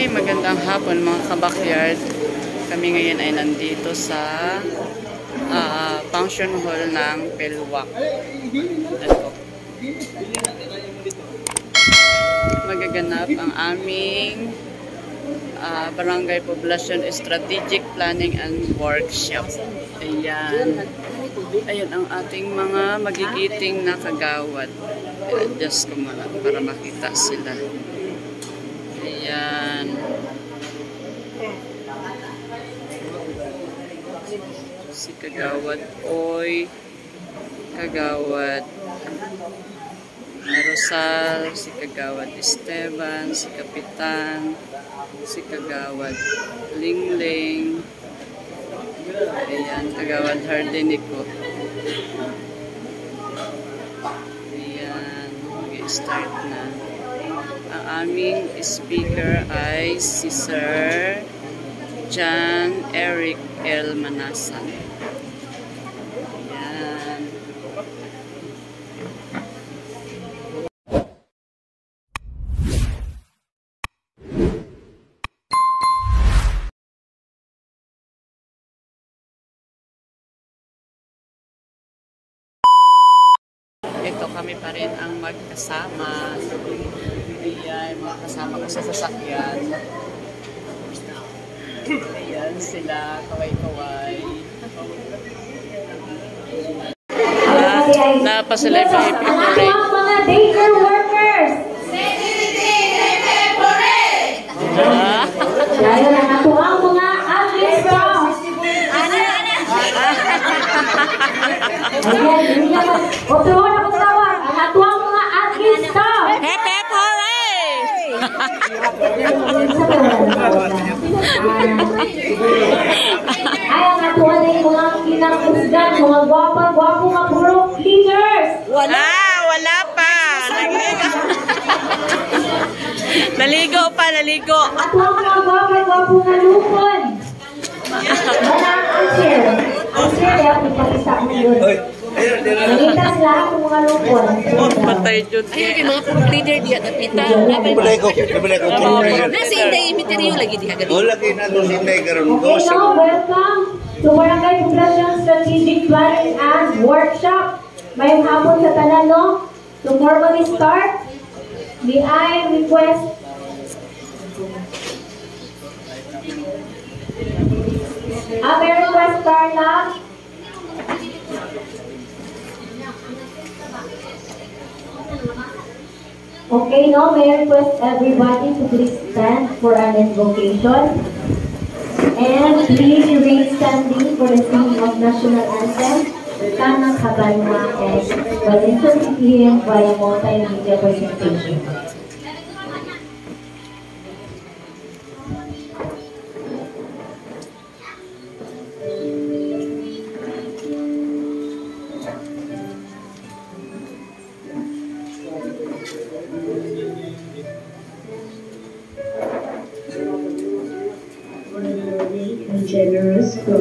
Magandang hapon mga kabakyard. Kami ngayon ay nandito sa function hall ng Pelwak. Magaganap ang aming Barangay Poblacion Strategic Planning and Workshop. Ayan. Ayan ang ating mga magigiting na kagawad. Adjust ko muna para makita sila. Ayan. Si Kagawad Oy, Kagawad Rosal, si Kagawad Esteban, si Kapitan, si Kagawad Lingling. Ayan, Kagawad Hardenico. Ayan, mag-start na. Ang aming speaker ay si Sir John Eric L. Manasan. Ayan. Ito kami pa rin ang magkasama. Ayan, magkasama ko sa sasakyan. Ayan sila, kaway-kaway. Napa sila yung mga daycare workers. Dahil na nato ang mga athletes ko. Otuhon ako tawag. Ang nato ang mga athletes ko. Hep hep hooray! Ay, ang nato na yung mga kinakusgan, mga gwapa-gwapo mga group leaders. Wala pa. Naligo pa, naligo. Ato ang mga gwapa-gwapo nga lupon. Wala ang chair. Ang chair, kaya ipag-isa mo yun. Nalitas lahat ng mga lupon. Patay dyan. Ayun, yung mga group leader diya, napita. Nabalay ko. Nasa Inday, imiteriyo lagi diya. Wala kayo na doon Inday karon. Okay, now, welcome to Barangay Poblacion Strategic Planning and Workshop. May hapon sa tanan, no? To formally start, may I request may request, Carla. Okay, no, may I request everybody to please stand for an invocation. And please remain standing for the singing of national anthem, Kanang Kabanwa, and Valentin Citizen via multimedia presentation. Generous God,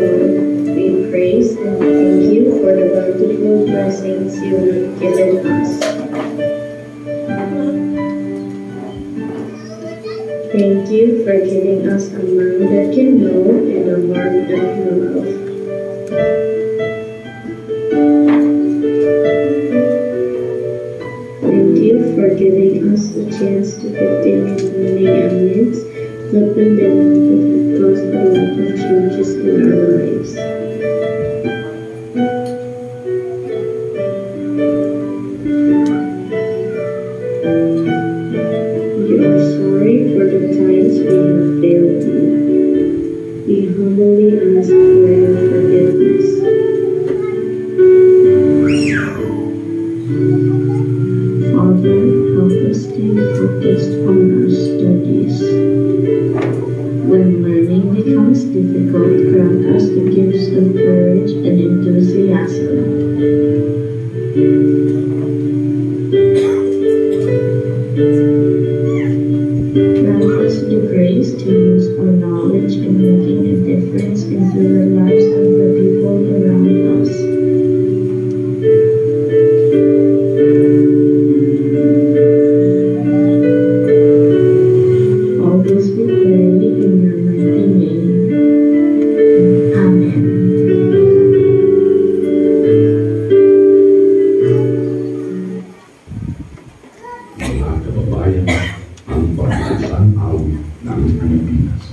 we praise and thank you for the bountiful blessings you have given us. Thank you for giving us a mind that can know and a heart that can love. Thank you for giving us the chance to continue learning amidst the pandemic that caused a lot of changes in our lives. We are sorry for the times we have failed you. We humbly ask for your forgiveness. Father, help us stay focused on our studies. When learning becomes difficult, grant us the gifts of courage and enthusiasm. Grant us the grace to use our knowledge in making a difference into the lives of the people around us. All this we pray ng Pilipinas.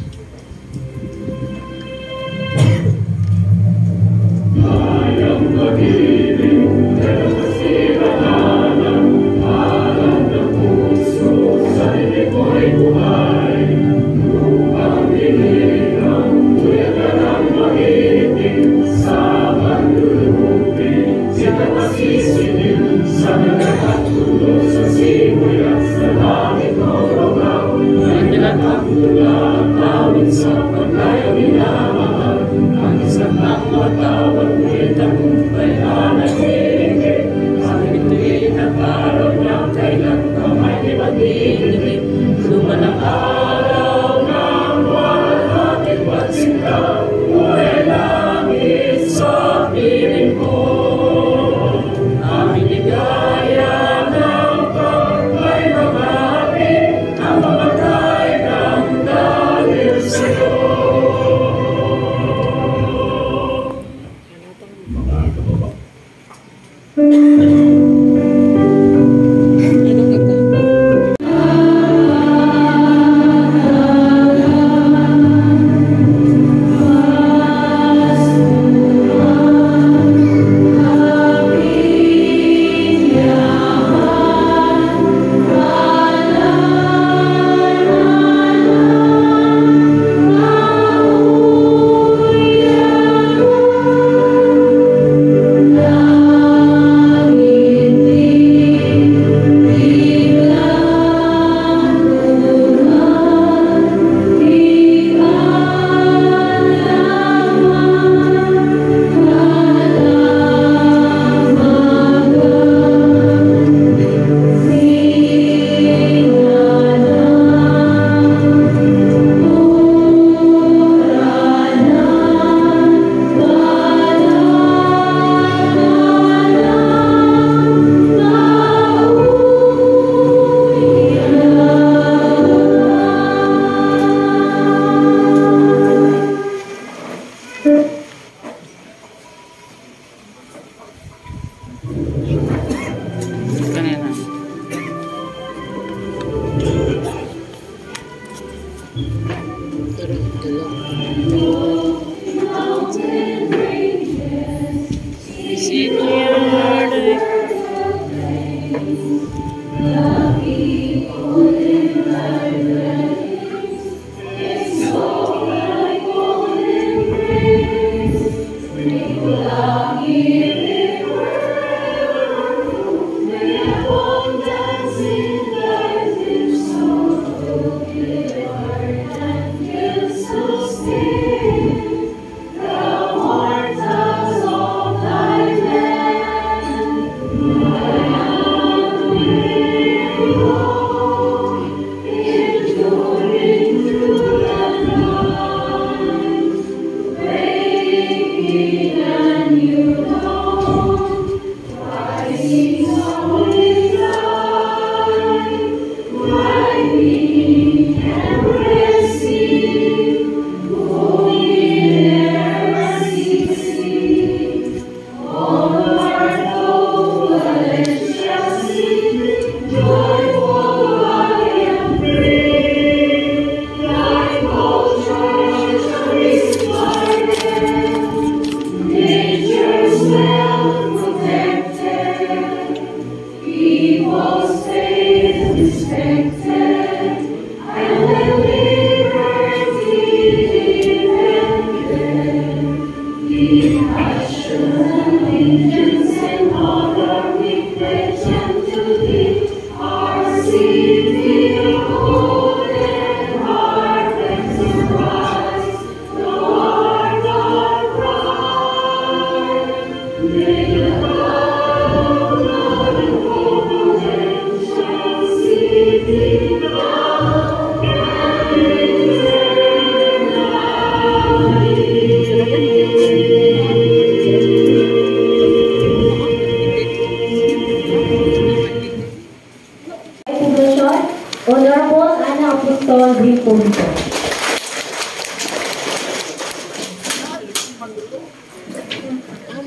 Honorable Ana Apostol Gripolito.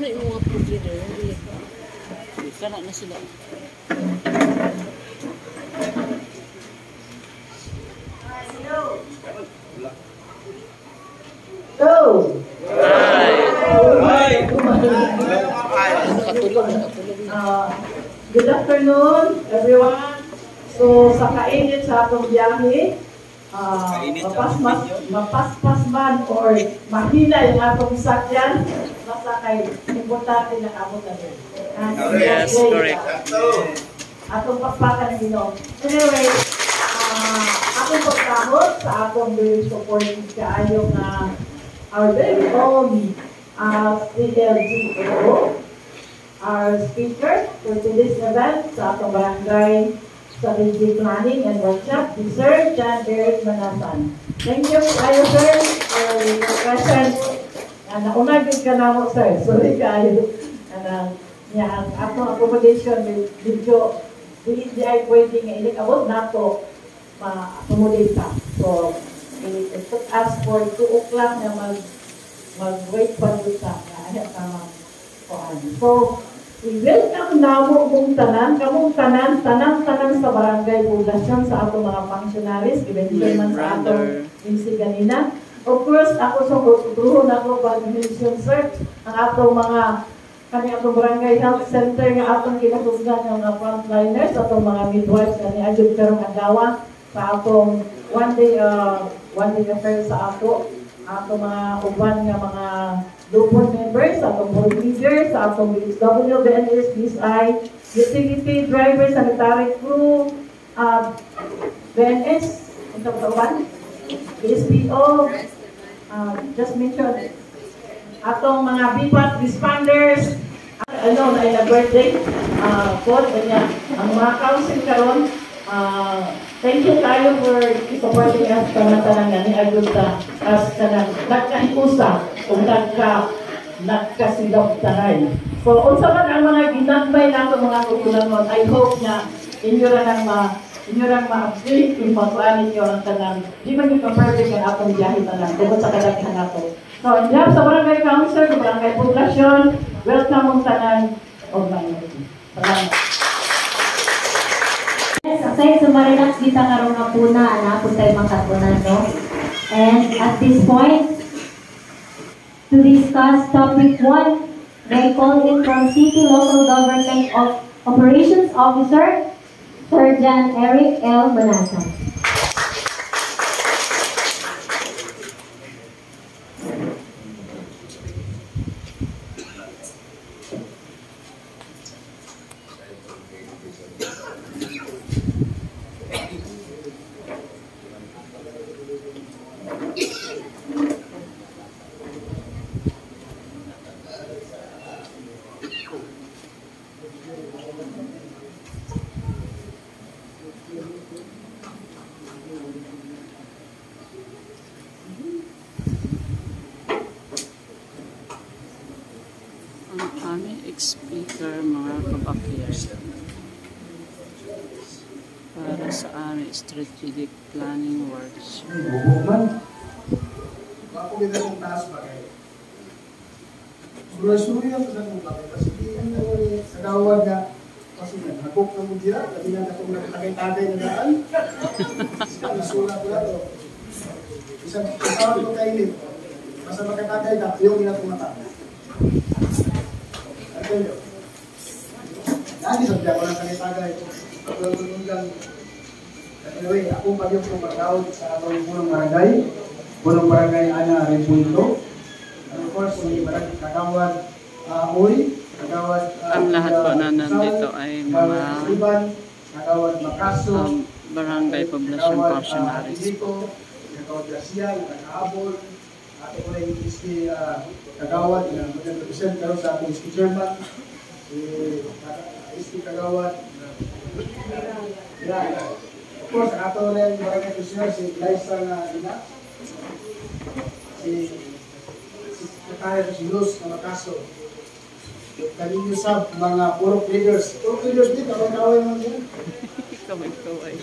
May mga pagkira. Kana na sila. Hello. Good afternoon, everyone. So, sa kainit sa atong biyahe, mapaspas man or mahina yung atong sakyan, basta kay importante na abot na rin. Yes, correct. Atong paspakan ng Ginoo. Anyway, atong pagkahot sa atong very supportive kaayo na our very own CLGO, our speaker for today's event sa atong barangay strategy planning and workshop, si Sir John Eric Manasan. Thank you kayo, sir, for your presence. Naunagin ka na mo, sir. Sorry kayo. Ang atong accommodation video, hindi ay pwede nga ilikabot na ito ma-accommodate ka. So, it took us for 2 o'clock na mag-wait pa doon sa kaya tama po. So, we welcome namo mong tanan sa barangay poblasyon sa atong mga functionaries, eventually man sa atong MC ganina. Of course, ako sa utruhon ako pag-mention, sir, ang atong mga atong barangay health center nga atong kinahusgan ng mga frontliners, atong mga midwives na ni-adjud karong adlaw sa atong one day affair sa atong mga uban nga mga board members, atong board leaders, atong BSW, BNS, BSI, utility drivers, sanitary crew, BNS, BSPO, just mention, atong mga BPAT responders, na birthday, ang mga council karon, thank you tayo for supporting us tanang ni Agusta as nagkaikusa kung nagkasilog taray. So, unsa man ang mga ginagmay nato mga kukulangon, I hope na inyo lang ma-update kung pagkuhan ninyo ang tanang. Di man yung perfect ang atong biyahe tanang, tungkol sa kadaghan nato. So, in behalf sa Barangay Council, sa Barangay Poblasyon, welcome mong tanan o minority. Salamat. Aside sa Marinas, kita karong napuna, anapon tayo makapunan, no? And at this point, to discuss topic 1, may call in from City Local Government Operations Officer, Sir John Eric L. Manasan. Aming ex-speaker, mga kabakyas, para sa aming strategic planning works. Ako kita kong taas ba kayo? Suray-suray ang sa kong bakit. Kasi hindi ang nagawad na kasi nagkakok na mo dira, kasi nga akong nagkakay-tagay na daan. Isura ko na to. Isang kasawad ko kainit. Basta magkatagay na, yung ina kong mata. Lagi sabihan ko ng tagay-tagay. Anyway, ako pa yung pagkakawad sa atong punong barangay Ana Repunto. Of course, may barangay kagawad Uy, kagawad Ang lahat po na nandito ay mga kagawad Makaso, barangay poblasyon functionaries. Kagawad Garcia, kagawad ato ko na yung kagawad na mag-represent karon sa ating chairman, kagawad of course, ato na yung barangay commissioner, si Liza na ina, si Kataya si Luz na Makaso, kaninyo sa mga purok leaders din, kaway mo yan. Kaway.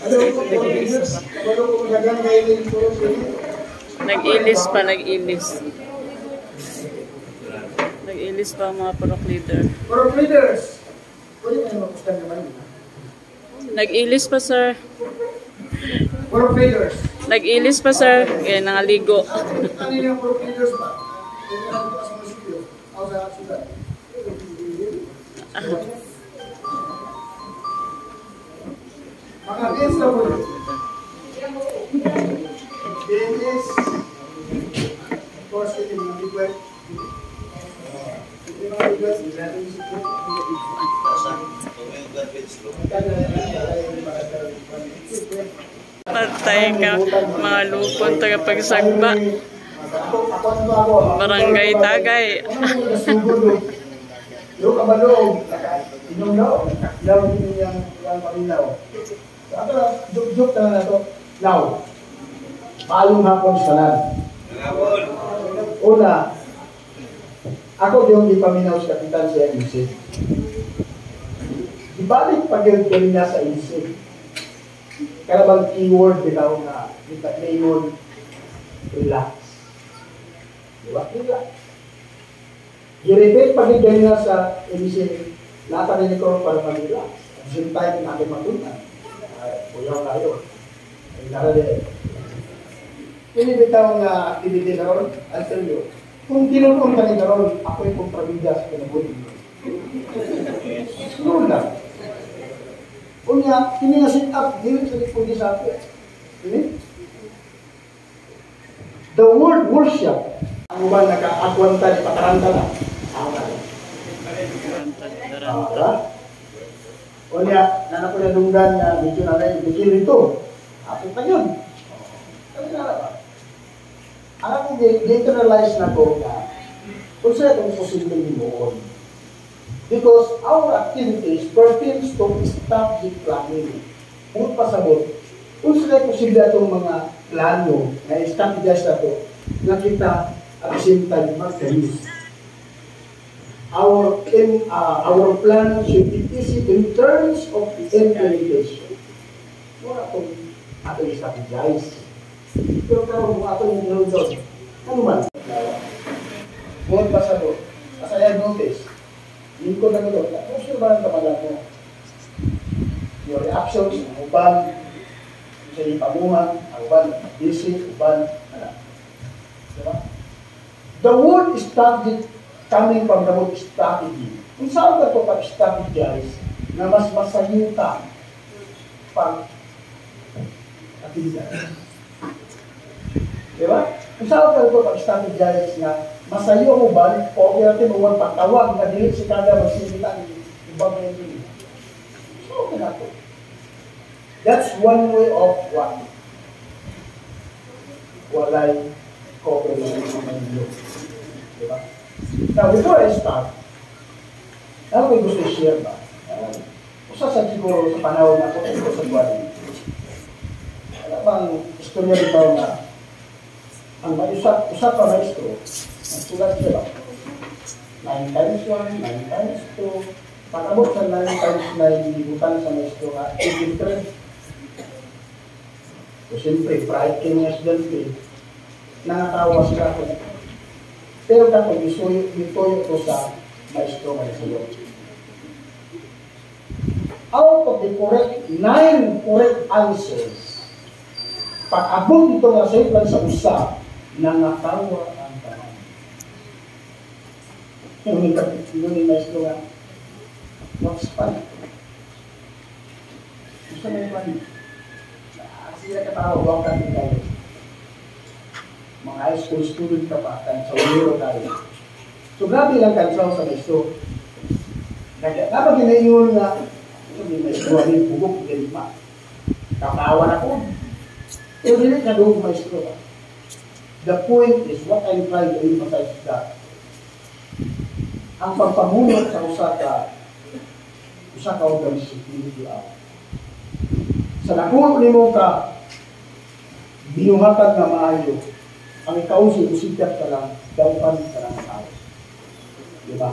Ano po, purok leaders? Ano po, magagang kayo yung purok leaders? Nag-ilis pa ang mga purok leader. Purok leaders! Pwede kayo mapustan naman yun. Nag-ilis pa, sir. Purok leaders! Nag-ilis pa, sir. Kaya nangaligo. Ano yung purok leaders ba? Pwede na dito sa munisipyo. Ako sa sudan. against the word. This, of course, it is not equal. Patay ka, mga lupon tagapagsagba. Barangay Tagay. Yung kabalog, inom daw, law din yung paminaw. Sabi na, juk-juk na to, law. Paalong hapon sa land. Una, ako yung ipaminaw sa kapitan sa NC. Ibalik pag yung niya sa NC. Kaya bang keyword bitaw na ngayon, relax. Diba? Relax. I-repeat pag yung niya sa NC, natanin ko para mag-relax. At the same time, natin matunan. Kuyaw tayo. Ay nakalala. Hindi bitaw nga ibigay na ron, I'll tell you. Kung tinutong ka ni Garon, ako'y kontrabida sa pinabuhin mo. Noon lang. Unya, kini nga sit up, dili sa likod sa akin. Ini? The word worship, ang uban naka-agwanta ni pataranta na. Unya, nanak ko na dunggan na medyo na rin, bigil rito. Ako pa yun. Kami na ba? Ang akong generalize na ko na kung saan itong posibleng mo. Because our activities pertains to strategic planning. Kung pasabot, kung saan posible itong mga plano na strategize na ito, na kita at the same time mag-use. Our plan should be easy in terms of implementation. Wala itong ating strategize. Pero kung ato yung gano'n doon, ano man? Buwan pa sa doon. As I have noticed, hindi ko na doon, kung sino ba ang kamalan mo? Your reactions, ang uban, sa ipamuhan, ang uban, busy, uban, ano? Diba? The word strategy coming from the word strategy. Kung saan ka ito pag-strategize na mas masayuta pag activities. Diba? Kung saan ka ito pag-strategize nga, masayo mo ba, o kaya natin mo pagtawag na dilit si kada magsimita ng ibang mga hindi. So, okay na ito. That's one way of what? Walay cooperation ng iyo. Diba? Now, before I start, ano ko gusto i-share ba? Usa sa siguro sa panahon na ako, ito sa buwan. Ano bang istorya dito na ang usap pa maestro, nagsulat sila. 9 times 1, 9 times 2, pag-abot sa 9 times 9, libutan sa maestro nga, 83. So, siyempre, pride kayo nga estudyante, nakatawa sila ko. Pero kapag ituyo ko sa maestro nga sila. Out of the correct, 9 correct answers, pag-abot ito nga sa iplan sa usap, nangatawa ang tanan. Yung maestro nga, what's fun? Gusto na yung fun? Sila katawa, huwag ka din tayo. Mga high school student ka pa, sa uliro tayo. So, grabe lang kansaw sa maestro. Kapag ginayon nga, yung maestro, yung bugok, yung lima. Katawa na po. Pero hindi ka doon maestro ka. The point is, what I'm trying to emphasize is that ang pagpamunot sa usa ka organisasyon sa nakuha ni mo ka binuhatag na maayo ang ikaw sinusikat ka lang daupan ka lang tao. Diba?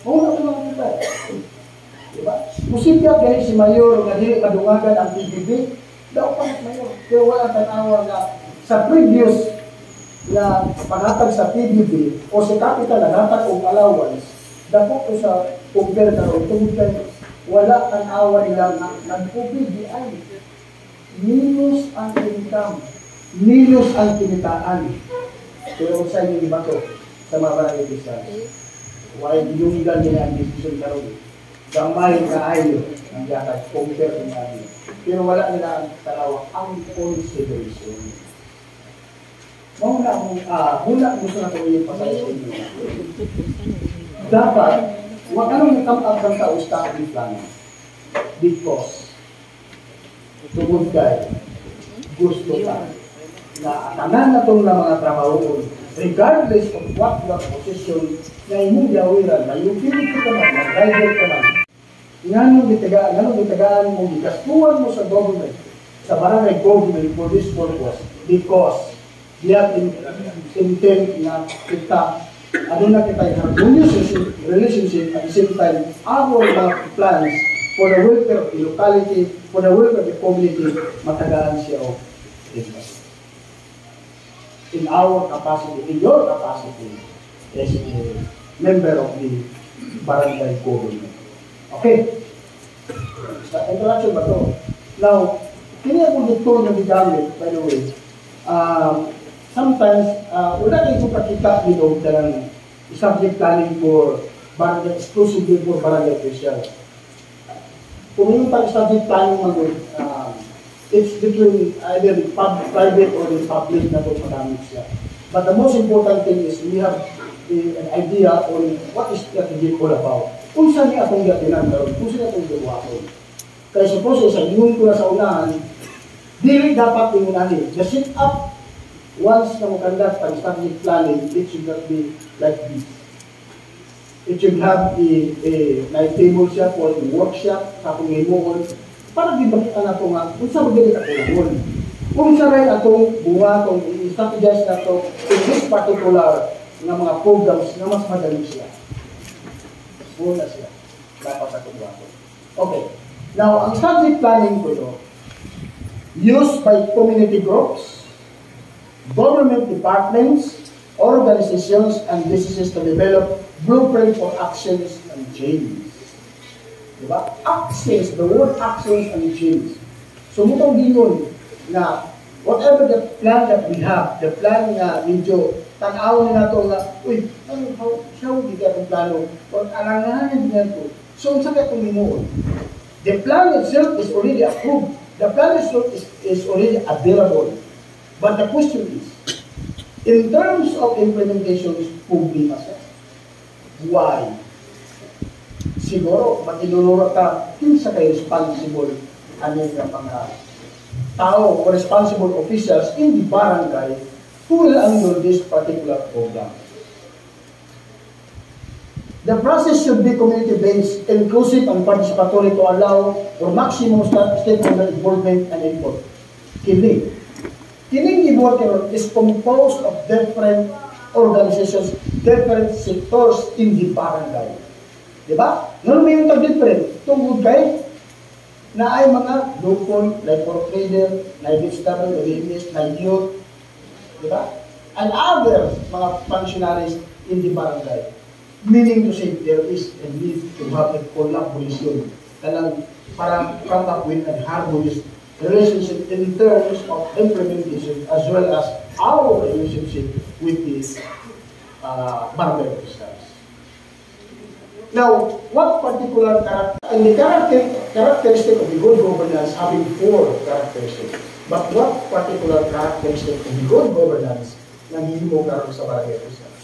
Muna ko lang kita. Diba? Musikat ganit si Mayor nga dili madungagan ang PBB daupan si Mayor. Pero wala tanawa nga sa previous na pangatag sa PBB o sa capital na natag o allowance, dako ko sa compare karon tungod wala ang awa nila nag-PBB ay minus ang income, minus ang kinitaan. Pero sa inyo iba to sa mga barangay bisa. Why yung ilan nila ang decision karon? gamay kaayo ang gatag compare ng namin. Pero wala nila ang talawag ang consideration. Muna gusto na ito yung pasay sa inyo. Dapat, huwag anong come up ng tao-stop ng plano. Because, tugod kayo, gusto ka, na tanan na itong mga trabaho, regardless of what the position na inyong gawiran, na yung pilit ka man, mag-driver ka man, nganong gitagaan mo, gigastuhan mo sa government, sa barangay government for this purpose, because we have intent na kita, ano na kita yung harmonious relationship at the same time, our mga plans for the welfare of the locality, for the welfare of the community, matagaan siya o in our capacity, in your capacity as a member of the barangay government. Okay. Sa interaction ba ito? Now, kini ako dito na gigamit, by the way, sometimes, wala kayo kong kakita dito ng subject planning for barangay, exclusively for barangay official. Kung yung subject planning mag it's between either the private or the public na ito magamit siya. But the most important thing is we have an idea on what is strategy all about. Kung saan niya atong gatinan karon, kung saan atong gawakon. Kaya suppose sa inyong ko sa unahan, dili dapat imunahin. The sit up, once na conduct ang strategic planning, it should not be like this. It should have a table siya for the workshop, sa akong imuhon, para di bakit na ito nga, kung saan magalit ako lang. Kung saan rin atong bunga, itong strategize na ito, in this particular na mga programs na mas madali siya. Muna siya. Dapat sa kumbato. Okay. Now, ang strategic planning ko ito, used by community groups, government departments, organizations, and businesses to develop blueprint for actions and change. Diba? Actions, the word actions and change. So, mutong gingon na whatever the plan that we have, the plan na medyo tanaw na ito nga, uy, how did that plano? Or alanganan din ito. So, saan ka itong minuon? The plan itself is already approved. The plan itself is already available. But the question is, in terms of implementation, is problema siya. Why? Siguro, matinulura ka, kinsa kayo responsible ano yung mga tao o responsible officials in the barangay who will handle this particular program. The process should be community-based, inclusive, and participatory to allow for maximum stakeholder involvement and input. Kining involvement is composed of different organizations, different sectors in the barangay. Diba? Noon may yung different tungkol kay na ay mga local, like for trader, like vegetable, like youth, diba? And other mga functionaries in the barangay. Meaning to say, there is a need to have a collaboration para come up with a harmonious relationship in terms of implementation as well as our relationship with the barangay officials. Now, what particular characteristic of the good governance having 4 characteristics. But what particular characteristic of the good governance na hindi mo karoon sa barangay officials?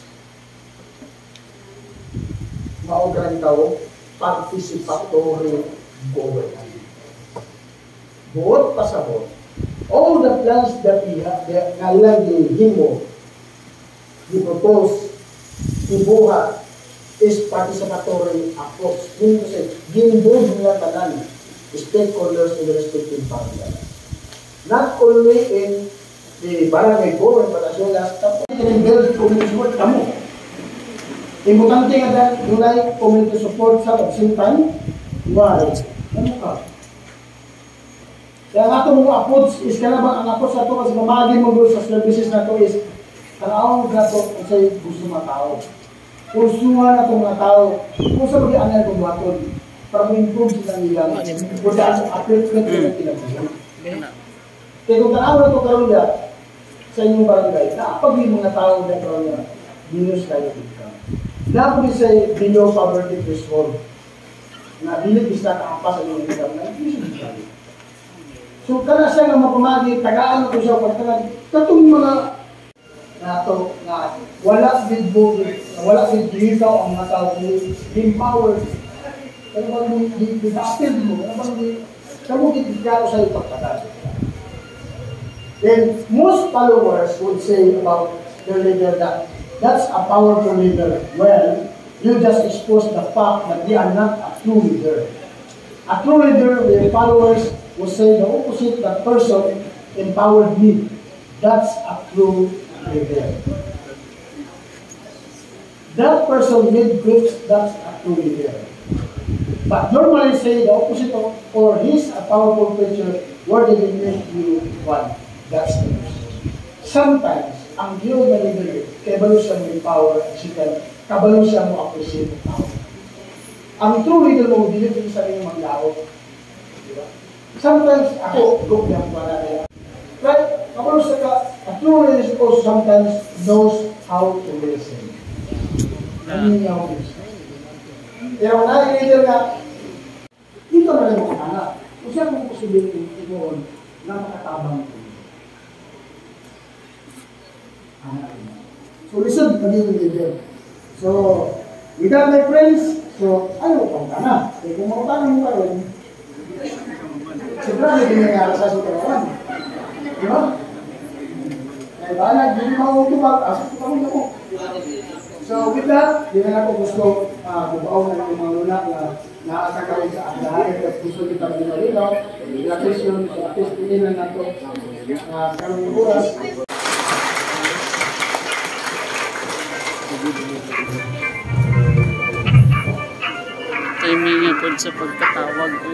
Maugang tao, participatory governance. Buot pasabot, all the plans that we have, na ilang himo, i-propose, ibuha, is participatory approach. Meaning to say, ginboard nila tanan, stakeholders in the respective barangay. Not only in the barangay government, but as well as build community support, kamo. Importante nga dahil nulay community support sa at the same time, why? Ano ka? Kaya nga ito mga approach is kaya ba ang approach na ito kasi mamagin mo sa services na ito is kanaawang na ito kung sa'yo gusto mga tao. Kursuhan na itong mga tao kung sa mag-i-anal kong buhaton para mo-improve sila nilang kung saan sa upliftment nila pinagsasabi. Kaya kung tanaw na ito karoon niya sa inyong barangay, naapag yung mga tao na karoon niya, minus kayo dito. Now we say below poverty threshold. na dili bisla kaampas sa iyong higam na hindi. So kana siya nga mapamagi, tagaan ko siya pagtagan. Katong mga nato na wala gid wala gid dito ang mga tao empowered. Kaya bang di-appeal mo, kaya bang kamu gid-galo sa ito pagtagan. Then most followers would say about their leader that that's a powerful leader. Well, you just expose the fact that they are not a true leader. A true leader with followers will say the opposite, that person empowered me. That's a true leader. That person made groups, that's a true leader. But normally say the opposite of, or he's a powerful preacher, where did he make you one? That's the person. Sometimes, ang Diyos na leader, kabalo siya may power at siya, kabalo siya mo appreciate ng power. Ang true leader mo, hindi din sa rin manggao. Diba? Sometimes, ako, group niya mga nila. Right? Kabalo siya ka, a true leader also sometimes knows how to listen. Ano niya ako listen? Kaya kung leader ka, dito na lang mga anak. Kung siya mong posibility ito na makatabang ko. So listen, magiging leader. So, with that my friends, so ano pang kana? Eh kung mautang mo karon, siyempre hindi nangyari sa sitwasyon. Di ba? Ay bala, hindi mautubag, asok pa ko. So with that, di na ako gusto bubaw na yung mga luna na nakakagawin sa agdahan at gusto kita ginalinaw. At least pilihan na ito karong oras. Timing nga po sa pagkatawag ko.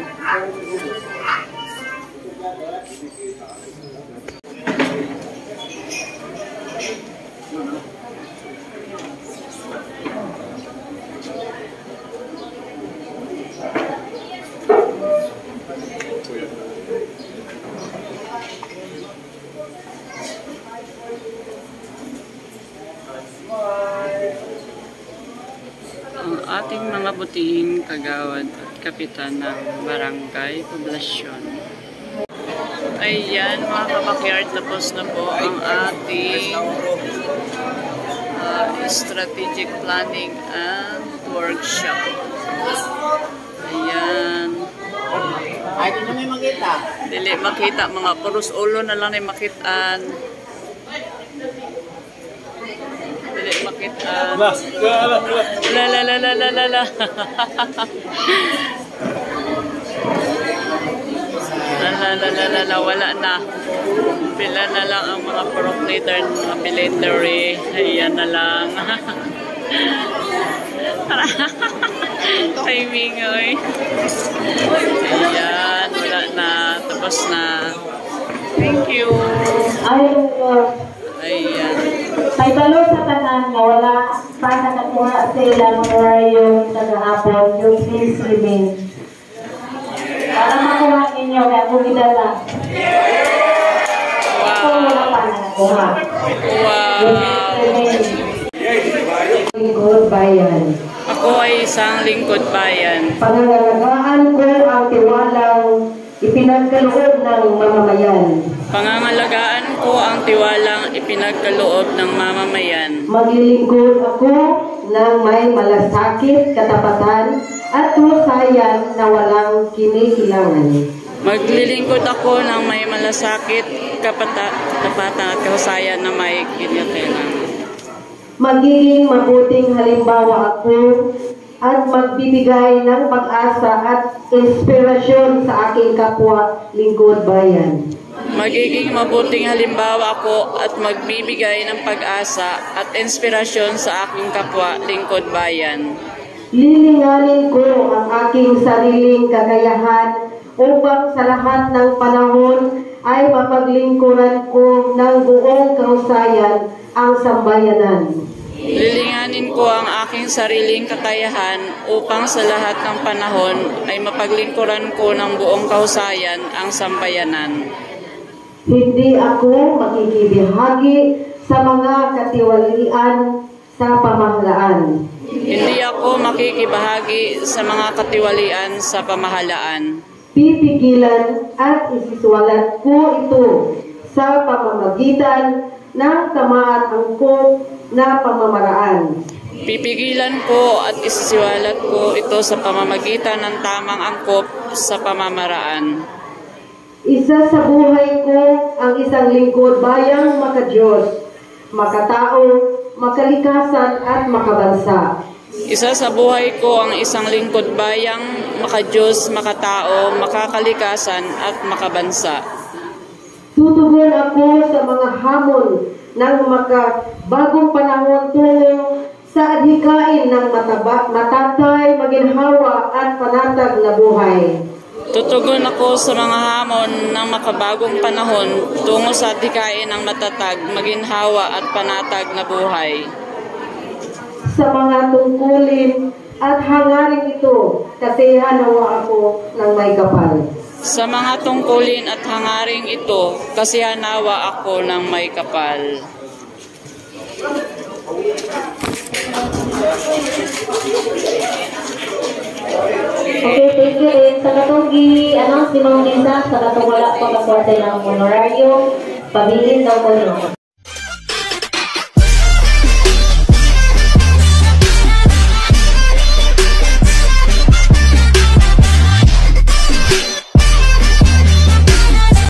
Ang ating mga butihing kagawad at kapitan ng barangay poblasyon. Ayan mga kabakyard, tapos na po ang ating strategic planning and workshop. Ayan. Ay, ito na may makita. Dili makita, mga puros ulo na lang ay makitaan. Dili makitaan. La. Wala na. Pila na lang ang mga prop leader, mga military. Ayan na lang. Timing, oy. Ayan, wala na. Tapos na. Thank you. Ayan. May balo sa tanan na wala pa nakakuha sa ilang honorarium tagahapon, yung please remain. Para makuha ninyo, kaya kung gidala. Wow. Wala pa nakakuha. Wow. Lingkod bayan. Ako ay isang lingkod bayan. Pangangalagaan ko ang tiwalang ipinagkaloob ng mamamayan. Pangangalagaan ko ang tiwalang ipinagkaloob ng mamamayan. Maglilingkod ako ng may malasakit, katapatan, at husayan na walang kinikilangan. Maglilingkod ako ng may malasakit, katapatan at kahusayan na may kinikilangan. Magiging mabuting halimbawa ako at magbibigay ng pag-asa at inspirasyon sa aking kapwa lingkod bayan. Magiging mabuting halimbawa ako at magbibigay ng pag-asa at inspirasyon sa aking kapwa lingkod bayan. Lilinganin ko ang aking sariling kakayahan upang sa lahat ng panahon ay mapaglingkuran ko ng buong kahusayan ang sambayanan. Lilinganin ko ang aking sariling kakayahan upang sa lahat ng panahon ay mapaglingkuran ko ng buong kahusayan ang sambayanan. Hindi ako makikibahagi sa mga katiwalian sa pamahalaan. Hindi ako makikibahagi sa mga katiwalian sa pamahalaan. Pipigilan at isisuwalat ko ito sa pamamagitan ng tamaat angkop na pamamaraan. Pipigilan ko at isisiwalat ko ito sa pamamagitan ng tamang angkop sa pamamaraan. Isa sa buhay ko ang isang lingkod bayang makadiyos, makatao, makalikasan at makabansa. Isa sa buhay ko ang isang lingkod bayang makadiyos, makatao, makakalikasan at makabansa. Tutugon ako sa mga hamon ng makabagong panahon tungo sa adhikain ng matatay, maginhawa at panatag na buhay. Tutugon ako sa mga hamon ng makabagong panahon tungo sa adhikain ng matatag, maginhawa at panatag na buhay. Sa mga tungkulin at hangarin ito, kasiyahan nawa ako ng may kapal. Sa mga tungkulin at hangaring ito, kasiyahan nawa ako ng may kapal. Okay, thank you rin. Sa katong announce ni Ma'am Lisa, sa katong wala pa kaswerte ng honorarium, pabilin daw ko